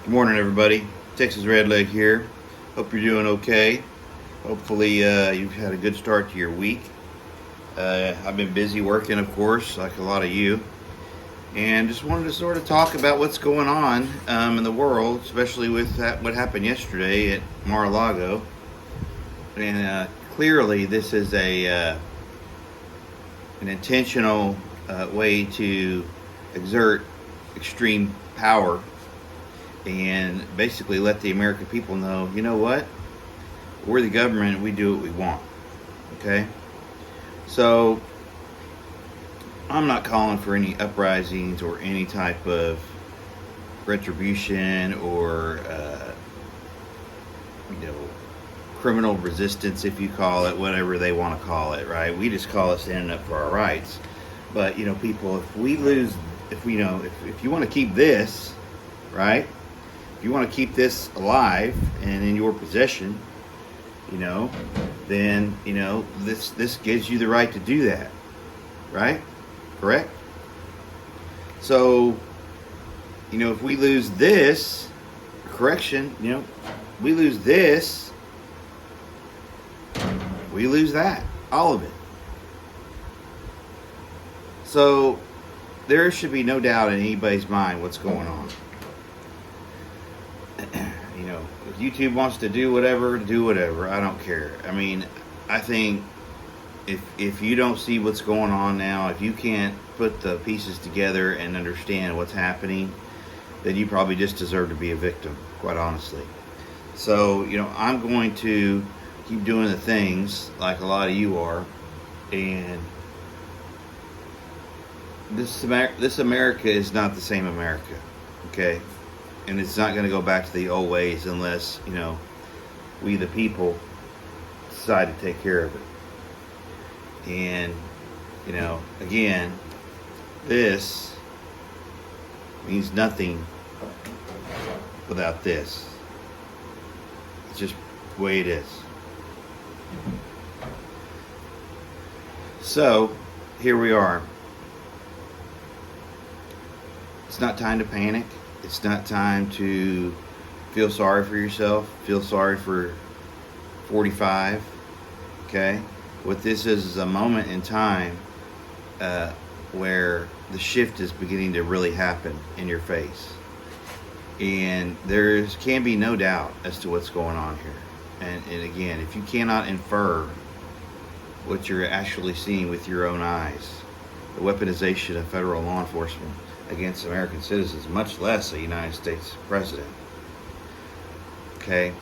Good morning, everybody. Texas Redleg here. Hope you're doing okay. Hopefully, you've had a good start to your week. I've been busy working, of course, like a lot of you, and just wanted to sort of talk about what's going on in the world, especially with what happened yesterday at Mar-a-Lago. And clearly, this is an intentional way to exert extreme power and basically let the American people know, you know what? We're the government, we do what we want. Okay? So, I'm not calling for any uprisings or any type of retribution or, criminal resistance, if you call it, whatever they want to call it, right? We just call it standing up for our rights. But, people, if you want to keep this, right? If you want to keep this alive and in your possession, then, this gives you the right to do that, right? Correct? So, if we lose this, we lose this, we lose that, all of it. So, there should be no doubt in anybody's mind what's going on. If YouTube wants to do whatever, I don't care. I mean, I think if you don't see what's going on now, if you can't put the pieces together and understand what's happening, then you probably just deserve to be a victim, quite honestly. So, I'm going to keep doing the things like a lot of you are, and this America is not the same America, okay? And it's not going to go back to the old ways unless, we the people decide to take care of it. And, again, this means nothing without this. It's just the way it is. So, here we are. It's not time to panic. It's not time to feel sorry for yourself, feel sorry for 45, okay? What this is a moment in time where the shift is beginning to really happen in your face. And there can be no doubt as to what's going on here. And again, if you cannot infer what you're actually seeing with your own eyes, the weaponization of federal law enforcement against American citizens, much less a United States president. Okay?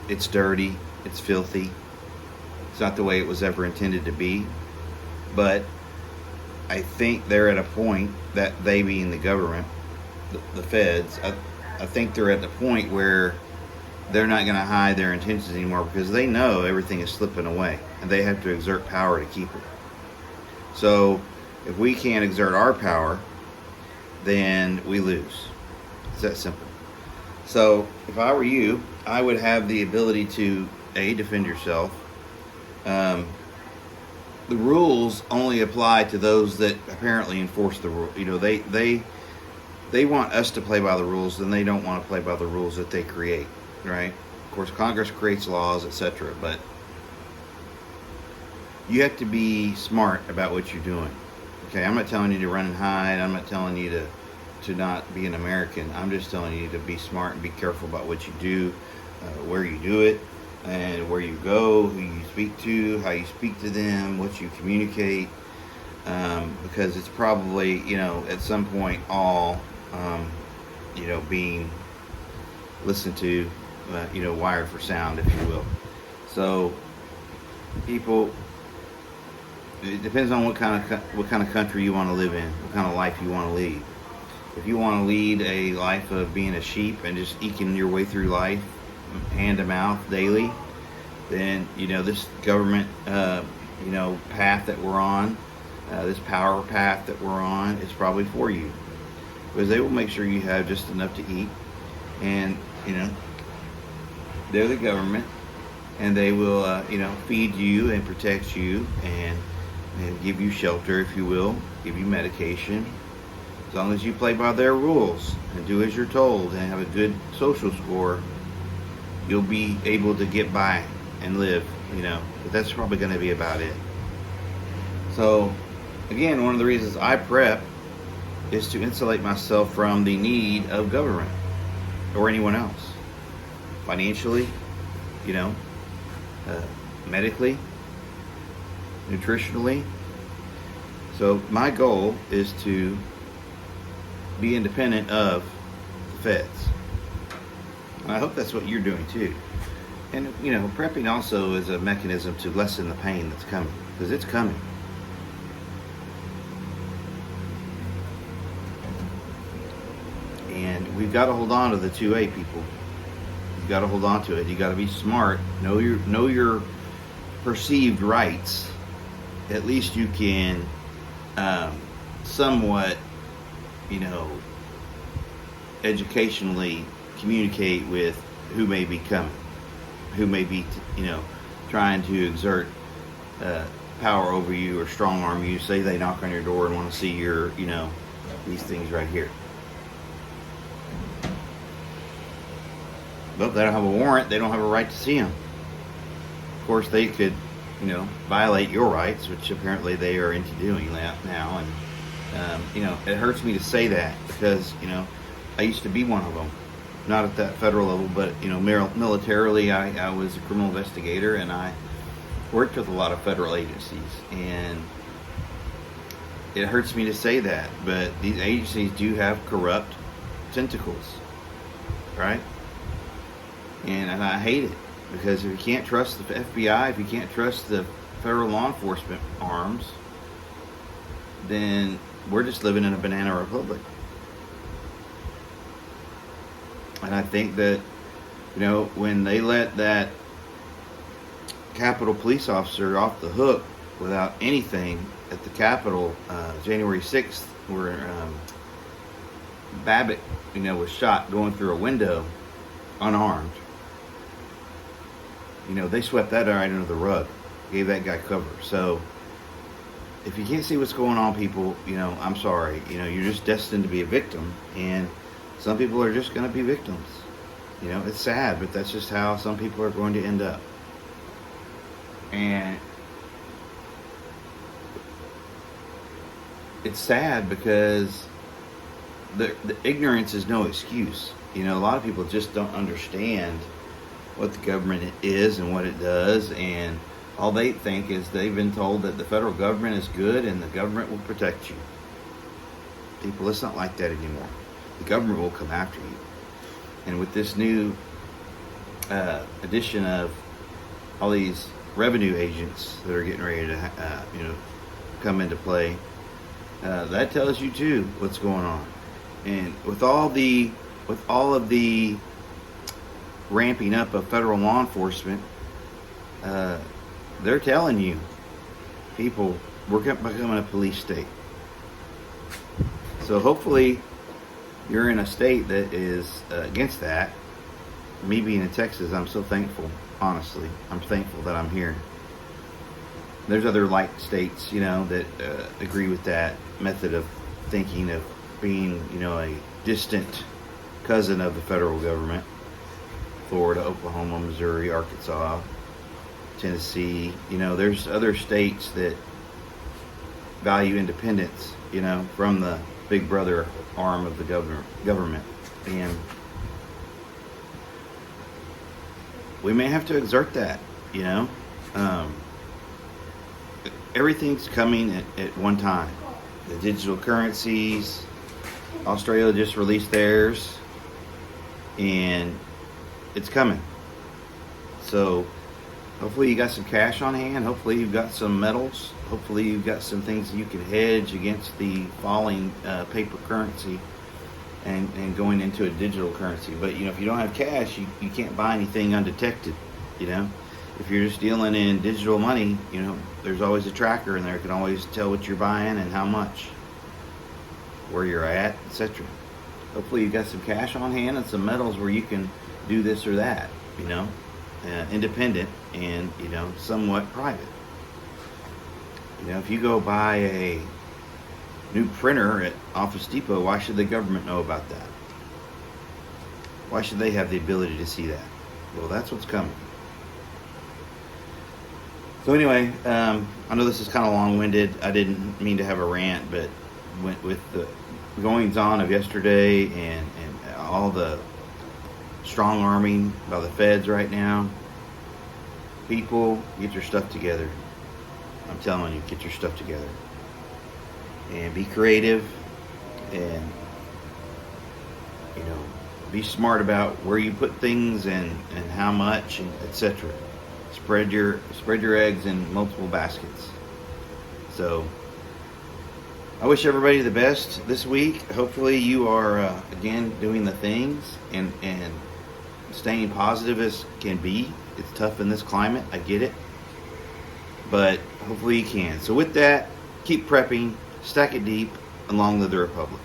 It's dirty. It's filthy. It's not the way it was ever intended to be. But I think they're at a point that they being the government, the feds, I think they're at the point where they're not going to hide their intentions anymore because they know everything is slipping away and they have to exert power to keep it. So, if we can't exert our power, then we lose. It's that simple. So, if I were you, I would have the ability to, defend yourself. The rules only apply to those that apparently enforce the rule. They want us to play by the rules, and they don't want to play by the rules that they create, right? Of course, Congress creates laws, etc., but you have to be smart about what you're doing. Okay, I'm not telling you to run and hide. I'm not telling you to not be an American. I'm just telling you to be smart and be careful about what you do, where you do it, and where you go, who you speak to, how you speak to them, what you communicate, because it's probably, at some point all, being listened to, wired for sound, if you will. So, people, it depends on what kind of country you want to live in, what kind of life you want to lead. If you want to lead a life of being a sheep and just eking your way through life, hand to mouth daily, then this government, path that we're on, this power path that we're on, is probably for you, because they will make sure you have just enough to eat, and they're the government, and they will, feed you and protect you and give you shelter, if you will, give you medication, long as you play by their rules and do as you're told and have a good social score, you'll be able to get by and live, but that's probably going to be about it. So again, one of the reasons I prep is to insulate myself from the need of government or anyone else, financially, medically, nutritionally. So my goal is to be independent of the feds. And I hope that's what you're doing too. And prepping also is a mechanism to lessen the pain that's coming, because it's coming. And we've got to hold on to the 2A, people. You've got to hold on to it. You got to be smart. Know your perceived rights. At least you can somewhat, educationally communicate with who may be coming, who may be, trying to exert power over you or strong arm you. Say they knock on your door and want to see your, these things right here. But they don't have a warrant. They don't have a right to see them. Of course, they could, violate your rights, which apparently they are into doing that now. And, it hurts me to say that because, I used to be one of them. Not at that federal level, but, militarily, I was a criminal investigator, and I worked with a lot of federal agencies. And it hurts me to say that, but these agencies do have corrupt tentacles, right? And I hate it, because if you can't trust the FBI, if you can't trust the federal law enforcement arms, then we're just living in a banana republic. And I think that, when they let that Capitol police officer off the hook without anything at the Capitol, January 6th, where Babbitt, was shot going through a window unarmed. They swept that right under the rug, gave that guy cover. So if you can't see what's going on, people, I'm sorry. You're just destined to be a victim, and some people are just going to be victims. It's sad, but that's just how some people are going to end up. And it's sad because the ignorance is no excuse. A lot of people just don't understand what the government is and what it does, and all they think is they've been told that the federal government is good and the government will protect you. People, it's not like that anymore. The government will come after you. And with this new addition of all these revenue agents that are getting ready to come into play, that tells you too what's going on. And with all of the ramping up of federal law enforcement, they're telling you, people, we're becoming a police state. So hopefully you're in a state that is against that. Me being in Texas, I'm so thankful, honestly. I'm thankful that I'm here. There's other like states, that agree with that method of thinking, of being, a distant cousin of the federal government. Florida, Oklahoma, Missouri, Arkansas, Tennessee. There's other states that value independence, from the big brother arm of the government. And we may have to exert that, everything's coming at one time. The digital currencies, Australia just released theirs, and it's coming. So hopefully you got some cash on hand. Hopefully you've got some metals. Hopefully you've got some things that you can hedge against the falling paper currency and going into a digital currency. But if you don't have cash, you can't buy anything undetected. If you're just dealing in digital money, there's always a tracker in there. It can always tell what you're buying and how much, where you're at, etc. Hopefully you've got some cash on hand and some metals where you can do this or that, independent and, somewhat private. If you go buy a, new printer at Office Depot, why should the government know about that? Why should they have the ability to see that? Well, that's what's coming. So anyway, I know this is kind of long-winded. I didn't mean to have a rant, but with the goings-on of yesterday and all the strong-arming by the feds right now, people, get your stuff together. I'm telling you, get your stuff together. And be creative and, be smart about where you put things and how much, and etc. Spread your eggs in multiple baskets. So I wish everybody the best this week. Hopefully you are again doing the things and staying positive as can be. It's tough in this climate, I get it, but hopefully you can. So with that, keep prepping, stack it deep, and long live the Republic.